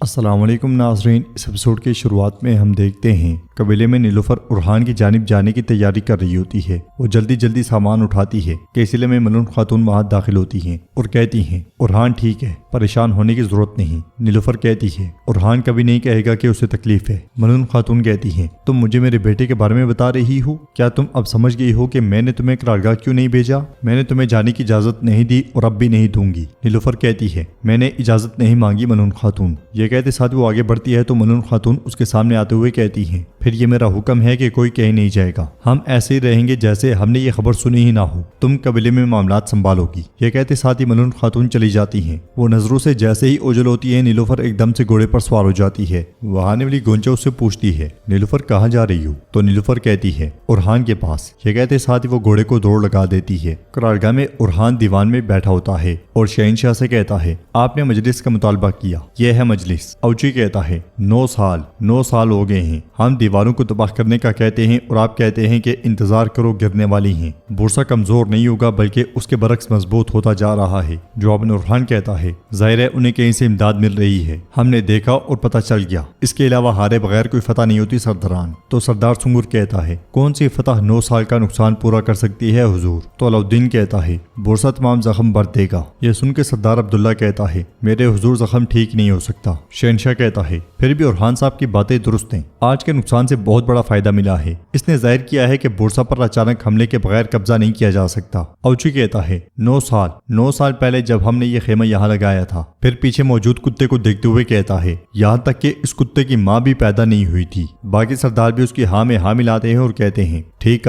السلام علیکم ناظرین، اس ایپیسوڈ کی شروعات میں ہم دیکھتے ہیں قبیلے میں نیلوفر ارحان کی جانب جانے کی تیاری کر رہی ہوتی ہے۔ وہ جلدی جلدی سامان اٹھاتی ہے کہ اس میں ملون خاتون وہاں داخل ہوتی ہیں اور کہتی ہیں ارحان ٹھیک ہے، پریشان ہونے کی ضرورت نہیں۔ نیلوفر کہتی ہے ارحان کبھی نہیں کہے گا کہ اسے تکلیف ہے۔ ملون خاتون کہتی ہیں تم مجھے میرے بیٹے کے بارے میں بتا رہی ہو؟ کیا تم اب سمجھ گئی ہو کہ میں نے تمہیں قرارگاہ کیوں نہیں بھیجا؟ میں نے تمہیں جانے کی اجازت نہیں دی اور اب بھی نہیں دوں گی۔ نیلوفر کہتی ہے میں نے اجازت نہیں مانگی ملون خاتون۔ یہ کہتے ساتھ وہ آگے بڑھتی ہے تو ملون خاتون اس کے سامنے آتے ہوئے کہتی ہیں پھر یہ میرا حکم ہے کہ کوئی کہیں نہیں جائے گا، ہم ایسے ہی رہیں گے جیسے ہم نے یہ خبر سنی ہی نہ ہو، تم قبیلے میں معاملات سنبھالو گی۔ یہ کہتے ساتھ ہی ملون خاتون چلی جاتی ہیں۔ وہ نظروں سے جیسے ہی اوجھل ہوتی ہے نیلوفر ایک دم سے گھوڑے پر سوار ہو جاتی ہے۔ وہ آنے والی گونچا اس سے پوچھتی ہے نیلوفر کہاں جا رہی ہو؟ تو نیلوفر کہتی ہے ارحان کے پاس۔ یہ کہتے ساتھ ہی وہ گھوڑے کو دوڑ لگا دیتی ہے۔ قرارگاہ میں ارحان دیوان میں بیٹھا ہوتا ہے اور شہنشاہ سے کہتا ہے آپ نے مجلس کا مطالبہ کیا، یہ ہے مجلس۔ اوچی کہتا ہے 9 سال ہو گئے ہیں، ہم دیواروں کو تباہ کرنے کا کہتے ہیں اور آپ کہتے ہیں کہ انتظار کرو گرنے والی ہیں۔ بورسا کمزور نہیں ہوگا بلکہ اس کے برعکس مضبوط ہوتا جا رہا ہے۔ جواب میں ارحان کہتا ہے ظاہر ہے انہیں کہیں سے امداد مل رہی ہے، ہم نے دیکھا اور پتہ چل گیا، اس کے علاوہ ہارے بغیر کوئی فتح نہیں ہوتی سرداران۔ تو سردار سنگر کہتا ہے کون سی فتح 9 سال کا نقصان پورا کر سکتی ہے حضور؟ تو علاؤالدین کہتا ہے بورسا تمام زخم بھر دے گا۔ یہ سن کے سردار عبداللہ کہتا ہے میرے حضور زخم ٹھیک نہیں ہو سکتا۔ شہنشاہ کہتا ہے پھر بھی ارحان صاحب کی باتیں درست ہیں، آج کے نقصان سے بہت بڑا فائدہ ملا ہے، اس نے ظاہر کیا ہے کہ بورسا پر اچانک حملے کے بغیر قبضہ نہیں کیا جا سکتا۔ اوچی کہتا ہے 9 سال پہلے جب ہم نے یہ خیمہ یہاں لگایا تھا، پھر پیچھے موجود کتے کو دیکھتے ہوئے کہتا ہے یہاں تک کہ اس کتے کی ماں بھی پیدا نہیں ہوئی تھی۔ باقی سردار بھی اس کی ہاں میں ہاں ملاتے ہیں اور کہتے ہیں ٹھیک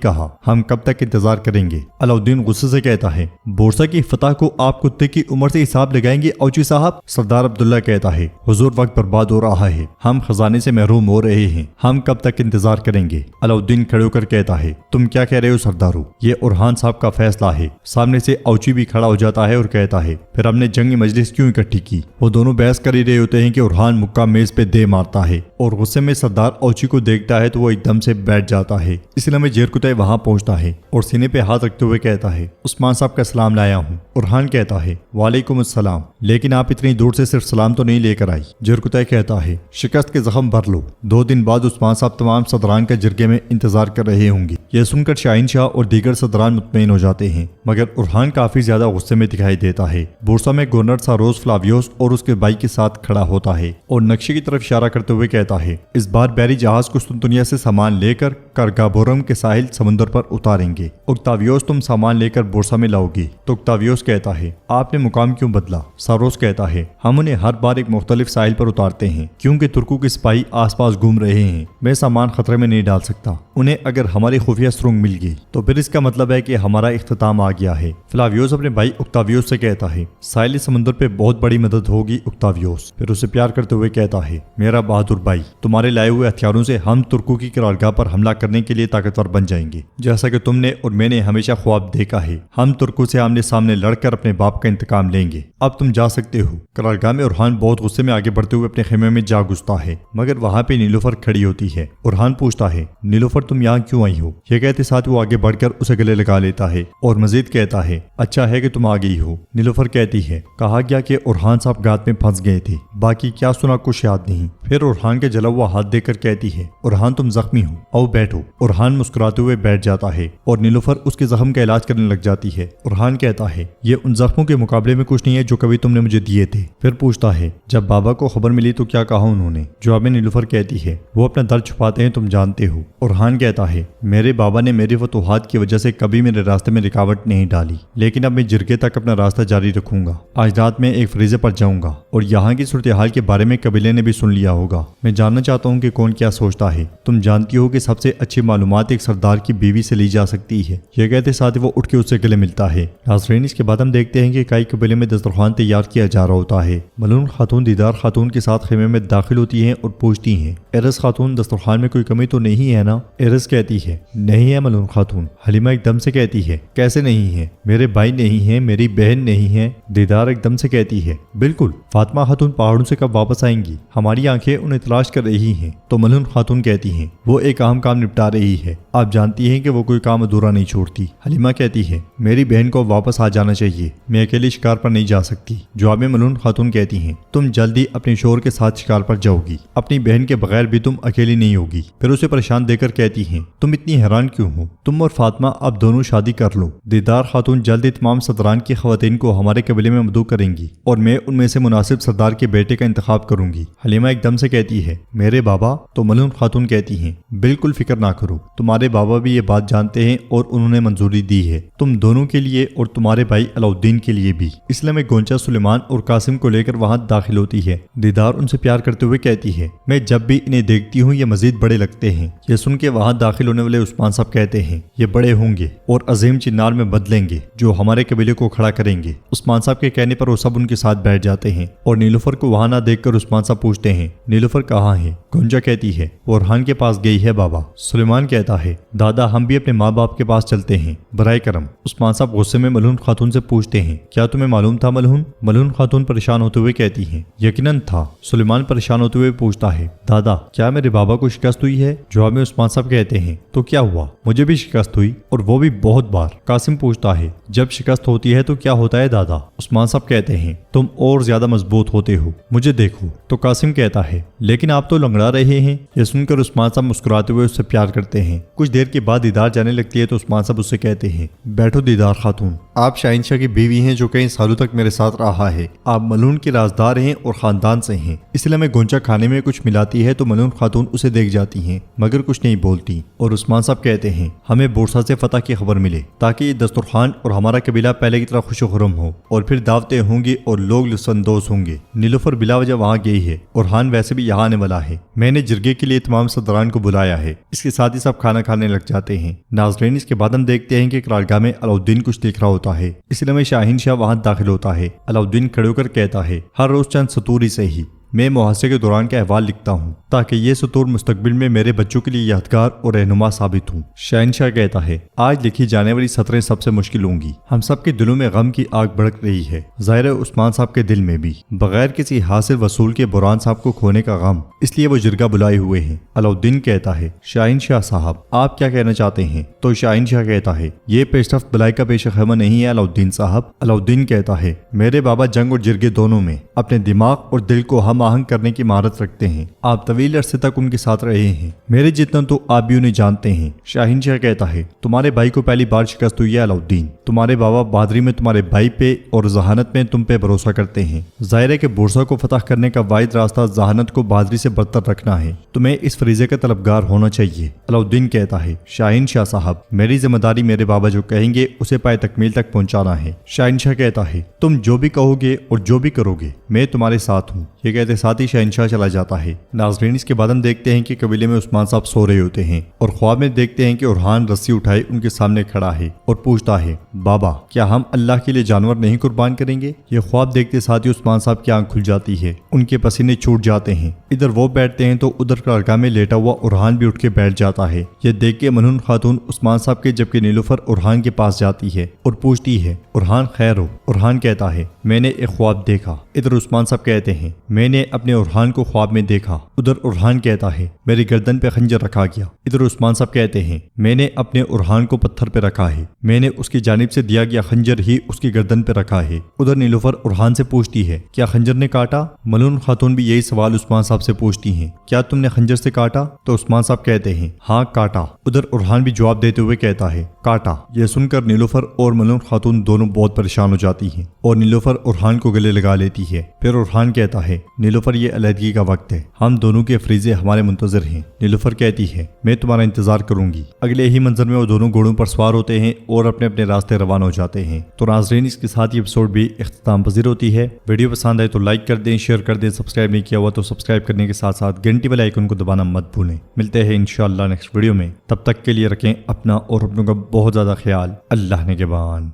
کہا، ہم کب تک انتظار کریں گے؟ علاؤالدین غصے سے کہتا ہے بورسا کی فتح کو آپ کتے کی عمر سے حساب لگائیں گے اوچی صاحب؟ سردار عبداللہ کہتا ہے حضور وقت برباد ہو رہا ہے، ہم خزانے سے محروم ہو رہے ہیں، ہم کب تک انتظار کریں گے؟ علاؤالدین کھڑے ہو کر کہتا ہے تم کیا کہہ رہے ہو سردارو؟ یہ ارحان صاحب کا فیصلہ ہے۔ سامنے سے اوچی بھی کھڑا ہو جاتا ہے اور کہتا ہے پھر ہم نے جنگی مجلس کیوں اکٹھی کی؟ وہ دونوں بحث کر ہی رہے ہوتے ہیں کہ ارحان مکہ میز پہ دے مارتا ہے اور غصے میں سردار اوچی کو دیکھتا ہے تو وہ ایک دم سے بیٹھ جاتا ہے۔ اس لیے جیرکتے وہاں پہنچتا ہے اور سینے پہ ہاتھ رکھتے ہوئے کہتا ہے عثمان صاحب کا سلام لایا ہوں۔ ارحان کہتا ہے وعلیکم السلام، لیکن آپ اتنی دور سے صرف سلام تو نہیں لے کر آئی۔ جیرکتے کہتا ہے شکست کے زخم بھر لو، 2 دن بعد عثمان صاحب تمام صدران کے جرگے میں انتظار کر رہے ہوں گے۔ یہ سن کر شاہین شاہ اور دیگر صدران مطمئن ہو جاتے ہیں، مگر ارحان کافی زیادہ غصے میں دکھائی دیتا ہے۔ بورسا میں گورنر ساروس فلاویوس اور اس کے بھائی کے ساتھ کھڑا ہوتا ہے اور نقشے کی طرف اشارہ کرتے ہوئے کہتا ہے اس بار بحری جہاز قسطنطنیہ سے سامان لے کر کرگابورم کے ساحل سمندر پر اتاریں گے۔ اکتاویوس تم سامان لے کر بورسا میں لاؤ گی۔ تو اکتاویوس کہتا ہے آپ نے مقام کیوں بدلا؟ ساروس کہتا ہے ہم انہیں ہر بار ایک مختلف ساحل پر اتارتے ہیں کیونکہ ترکوں کے سپاہی آس پاس گھوم رہے ہیں، میں سامان خطرے میں نہیں ڈال سکتا۔ انہیں اگر ہماری خفیہ سرنگ مل گئی تو پھر اس کا مطلب ہے کہ ہمارا اختتام آ گیا ہے۔ فلاویوس اپنے بھائی اکتاویوس سے کہتا ہے ساحل سمندر پہ بہت بڑی مدد ہوگی اکتاویوس۔ پھر اسے پیار کرتے ہوئے کہتا ہے میرا بہادر بھائی، تمہارے لائے ہوئے ہتھیاروں سے ہم ترکوں کی قرارگاہ پر حملہ کرنے کے لیے طاقتور بن جائیں گے، جیسا کہ تم نے اور میں نے ہمیشہ خواب دیکھا ہے۔ ہم ترکوں سے آمنے سامنے لڑ کر اپنے باپ کا انتقام لیں گے۔ اب تم جا سکتے ہو۔ قرارگاہ میں ارحان بہت غصے میں آگے بڑھتے ہوئے اپنے خیمے میں جا گھستا ہے، مگر وہاں پہ نیلوفر کھڑی ہوتی ہے۔ ارحان پوچھتا ہے نیلوفر تم یہاں کیوں آئی ہو؟ یہ کہتے ساتھ وہ آگے بڑھ کر اسے گلے لگا لیتا ہے اور مزید کہتا ہے اچھا ہے کہ تم آ گئی ہو۔ نیلوفر کہتی ہے کہا گیا کہ ارحان صاحب گات میں پھنس گئے تھے، باقی کیا سنا کچھ یاد نہیں۔ پھر ارحان کے جلا ہوا ہاتھ دے کر کہتی ہے ارحان تم زخمی ہو، آؤ بیٹھو۔ ارحان مسکراتے ہوئے بیٹھ جاتا ہے اور نیلوفر اس کے زخم کا علاج کرنے لگ جاتی ہے۔ ارحان کہتا ہے یہ ان زخموں کے مقابلے میں کچھ نہیں ہے جو کبھی تم نے مجھے دیے تھے۔ پھر پوچھتا ہے جب بابا کو خبر ملی تو کیا کہا انہوں نے؟ جواب میں نیلوفر کہتی ہے وہ اپنا درد چھپاتے ہیں، تم جانتے ہو۔ ارحان کہتا ہے میرے بابا نے میری فتوحات کی وجہ سے کبھی میرے راستے میں رکاوٹ نہیں ڈالی، لیکن اب میں جرگے تک اپنا راستہ جاری رکھوں گا۔ آج رات میں ایک فریضے پر جاؤں گا اور یہاں کی صورتحال کے بارے میں قبیلے نے بھی سن لیا ہوگا۔ میں جاننا چاہتا ہوں کہ کون کیا سوچتا ہے۔ تم جانتی ہو کہ سب سے اچھی معلومات ایک سردار کی بیوی سے لی جا سکتی ہے۔ یہ کہتے ساتھ وہ اٹھ کے اس سے گلے ملتا ہے۔ ناظرین اس کے بعد ہم دیکھتے ہیں کہ کئی قبیلے میں دسترخوان تیار کیا جا رہا ہوتا ہے۔ ملون خاتون دیدار خاتون کے ساتھ خیمے میں داخل ہوتی ہیں اور پوچھتی ہیں ارس خاتون دسترخوان میں کوئی کمی تو نہیں ہے نا؟ ارس کہتی ہے نہیں ہے ملون خاتون۔ حلیمہ ایک دم سے کہتی ہے کیسے نہیں ہے؟ میرے بھائی نہیں ہیں، میری بہن نہیں ہے۔ دیدار ایک دم سے کہتی ہے بالکل، فاطمہ خاتون پہاڑوں سے کب واپس آئیں گی؟ ہماری آنکھیں آنکھیں انہیں تلاش کر رہی ہیں تو ملون خاتون کہتی ہیں وہ ایک اہم کام نپٹا رہی ہے، آپ جانتی ہیں کہ وہ کوئی کام ادھورا نہیں چھوڑتی۔ حلیمہ کہتی ہے میری بہن کو واپس آ جانا چاہیے، میں اکیلی شکار پر نہیں جا سکتی۔ جواب میں ملون خاتون کہتی ہیں تم جلدی اپنے شوہر کے ساتھ شکار پر جاؤ گی، اپنی بہن کے بغیر بھی تم اکیلی نہیں ہوگی۔ پھر اسے پریشان دے کر کہتی ہیں تم اتنی حیران کیوں ہو، تم اور فاطمہ اب دونوں شادی کر لو۔ دیدار خاتون جلدی تمام صدران کی خواتین کو ہمارے قبیلے میں مدعو کریں گی اور میں ان میں سے مناسب سردار کے بیٹے کا انتخاب کروں گی۔ حلیمہ ایک دم سے کہتی ہے میرے بابا؟ تو ملون خاتون کہتی ہیں بالکل فکر نہ کرو، تمہارے بابا بھی یہ بات جانتے ہیں اور انہوں نے منظوری دی ہے، تم دونوں کے لیے اور تمہارے بھائی علاؤالدین کے لیے بھی۔ اس لیے میں گونچا سلیمان اور قاسم کو لے کر وہاں داخل ہوتی ہے۔ دیدار ان سے پیار کرتے ہوئے کہتی ہے میں جب بھی انہیں دیکھتی ہوں یہ مزید بڑے لگتے ہیں۔ یہ سن کے وہاں داخل ہونے والے عثمان صاحب کہتے ہیں یہ بڑے ہوں گے اور عظیم چنار میں بدلیں گے جو ہمارے قبیلے کو کھڑا کریں گے۔ عثمان صاحب کے کہنے پر وہ سب ان کے ساتھ بیٹھ جاتے ہیں اور نیلوفر کو وہاں نہ دیکھ کر عثمان صاحب پوچھتے ہیں نیلوفر کہاں ہے؟ گونجا کہتی ہے وہ ارحان کے پاس گئی ہے بابا۔ سلیمان کہتا ہے دادا ہم بھی اپنے ماں باپ کے پاس چلتے ہیں برائے کرم۔ عثمان صاحب غصے میں ملون خاتون سے پوچھتے ہیں کیا تمہیں معلوم تھا ملون؟ ملون خاتون پریشان ہوتے ہوئے کہتی ہیں یقیناً تھا۔ سلیمان پریشان ہوتے ہوئے پوچھتا ہے دادا کیا میرے بابا کو شکست ہوئی ہے؟ جواب میں عثمان صاحب کہتے ہیں تو کیا ہوا، مجھے بھی شکست ہوئی اور وہ بھی بہت بار۔ قاسم پوچھتا ہے جب شکست ہوتی ہے تو کیا ہوتا ہے دادا؟ عثمان صاحب کہتے ہیں تم اور زیادہ مضبوط ہوتے ہو، مجھے دیکھو۔ تو قاسم کہتا ہے لیکن آپ تو لنگڑا رہے ہیں۔ یہ سن کر عثمان صاحب مسکراتے ہوئے اس سے پیار کرتے ہیں۔ کچھ دیر کے بعد دیدار جانے لگتی ہے تو عثمان صاحب اس سے کہتے ہیں بیٹھو دیدار خاتون، آپ شاہین شاہ کی بیوی ہیں جو کئی سالوں تک میرے ساتھ رہا ہے، آپ ملون کے رازدار ہیں اور خاندان سے ہیں، اس لیے میں گونچا کھانے میں کچھ ملاتی ہے تو ملون خاتون اسے دیکھ جاتی ہیں مگر کچھ نہیں بولتی۔ اور عثمان صاحب کہتے ہیں ہمیں بورسا سے فتح کی خبر ملے تاکہ یہ دسترخوان اور ہمارا قبیلہ پہلے کی طرح خوش و خرم ہو اور پھر دعوتیں ہوں گی اور لوگ لطف اندوز ہوں گے۔ نیلوفر بلا وجہ وہاں گئی ہے اور ارحان ویسے بھی یہاں آنے والا ہے، میں نے جرگے کے لیے تمام صدران کو بلایا ہے۔ اس کے ساتھ ہی سب کھانا کھانے لگ جاتے ہیں۔ ناظرین اس کے بعد ہم دیکھتے ہیں کہ قرارگاہ میں علاؤالدین کچھ دیکھ رہا ہوتا ہے، اس لیے میں شاہین شاہ وہاں داخل ہوتا ہے۔ علاؤالدین کھڑے ہو کر کہتا ہے ہر روز چند سطور سے ہی میں محاصرے کے دوران کا احوال لکھتا ہوں تاکہ یہ سطور مستقبل میں میرے بچوں کے لیے یادگار اور رہنما ثابت ہوں۔ شہنشاہ کہتا ہے آج لکھی جانے والی سطریں سب سے مشکل ہوں گی، ہم سب کے دلوں میں غم کی آگ بھڑک رہی ہے، ظاہر عثمان صاحب کے دل میں بھی، بغیر کسی حاصل وصول کے برہان صاحب کو کھونے کا غم، اس لیے وہ جرگہ بلائے ہوئے ہیں۔ علاؤالدین کہتا ہے شاہین شاہ صاحب آپ کیا کہنا چاہتے ہیں؟ تو شاہین شاہ کہتا ہے یہ پیش رفت بلائی کا پیش خیمہ نہیں ہے علاؤالدین صاحب۔ علاؤالدین کہتا ہے میرے بابا جنگ اور جرگے دونوں میں اپنے دماغ اور دل کو ہم آہنگ کرنے کی مہارت رکھتے ہیں، آپ طویل عرصے تک ان کے ساتھ رہے ہیں، میرے جتنا تو آپ بھی انہیں جانتے ہیں۔ شاہین شاہ کہتا ہے تمہارے بھائی کو پہلی بار شکست ہوئی ہے علاؤالدین، تمہارے بابا بہادری میں تمہارے بھائی پہ اور ذہانت میں تم پہ بھروسہ کرتے ہیں، ظاہر ہے کہ بورسا کو فتح کرنے کا واحد راستہ ذہانت کو بہادری سے برتر رکھنا ہے، تمہیں اس فریضے کا طلبگار ہونا چاہیے۔ علاؤالدین کہتا ہے شاہین شاہ صاحب میری ذمہ داری میرے بابا جو کہیں گے اسے پائے تکمیل تک پہنچانا ہے۔ شاہین شاہ کہتا ہے تم جو بھی کہو گے اور جو بھی کرو گے میں تمہارے ساتھ ہوں۔ یہ کہتے ساتھ ہی شاہین شاہ چلا جاتا ہے۔ ناظرین اس کے بعد ہم دیکھتے ہیں کہ قبیلے میں عثمان صاحب سو رہے ہوتے ہیں اور خواب میں دیکھتے ہیں کہ ارحان رسی اٹھائے ان کے سامنے کھڑا ہے اور پوچھتا ہے بابا کیا ہم اللہ کے لیے جانور نہیں قربان کریں گے؟ یہ خواب دیکھتے ساتھ ہی عثمان صاحب کی آنکھ کھل جاتی ہے، ان کے پسینے چھوٹ جاتے ہیں، ادھر وہ بیٹھتے ہیں تو ادھر قرارگاہ میں لیٹا ہوا ارحان بھی اٹھ کے بیٹھ جاتا ہے۔ یہ دیکھ کے ملون خاتون عثمان صاحب کے جبکہ نیلوفر ارحان کے پاس جاتی ہے اور پوچھتی ہے ارحان خیر ہو؟ ارحان کہتا ہے میں نے ایک خواب دیکھا۔ ادھر عثمان صاحب کہتے ہیں میں نے اپنے ارحان کو خواب میں دیکھا۔ ادھر ارحان کہتا ہے میری گردن پہ خنجر رکھا گیا۔ ادھر عثمان صاحب کہتے ہیں میں نے اپنے ارحان کو پتھر پہ رکھا ہے، میں نے اس کی جانب سے دیا گیا خنجر ہی اس کی گردن پہ رکھا ہے۔ ادھر نیلوفر ارحان سے پوچھتی ہے کیا خنجر نے کاٹا؟ ملون خاتون بھی یہی سوال عثمان صاحب سے پوچھتی ہیں کیا تم نے خنجر سے کاٹا؟ تو عثمان صاحب کہتے ہیں ہاں کاٹا۔ ادھر ارحان بھی جواب دیتے ہوئے کہتا ہے کاٹا۔ یہ سن کر نیلوفر اور ملون خاتون دونوں بہت پریشان ہو جاتی ہیں اور نیلوفر ارحان کو گلے لگا لیتی ہے۔ پھر ارحان کہتا ہے نیلوفر یہ علیحدگی کا وقت ہے، ہم دونوں کے فریضے ہمارے منتظر ہیں۔ نیلوفر کہتی ہے میں تمہارا انتظار کروں گی۔ اگلے ہی منظر میں وہ دونوں گھوڑوں پر سوار ہوتے ہیں اور اپنے اپنے راستے روانہ ہو جاتے ہیں۔ تو ناظرین اس کے ساتھ یہ ایپیسوڈ بھی اختتام پذیر ہوتی ہے۔ ویڈیو پسند آئے تو لائک کر دیں، شیئر کر دیں، سبسکرائب نہیں کیا ہوا تو سبسکرائب کرنے کے ساتھ ساتھ گھنٹی والے آئیکن کو دبانا مت بھولیں۔ ملتے ہیں انشاءاللہ نیکسٹ ویڈیو میں، تب تک کے لیے رکھیں اپنا اور اپنوں کا بہت زیادہ خیال۔ اللہ نگہبان۔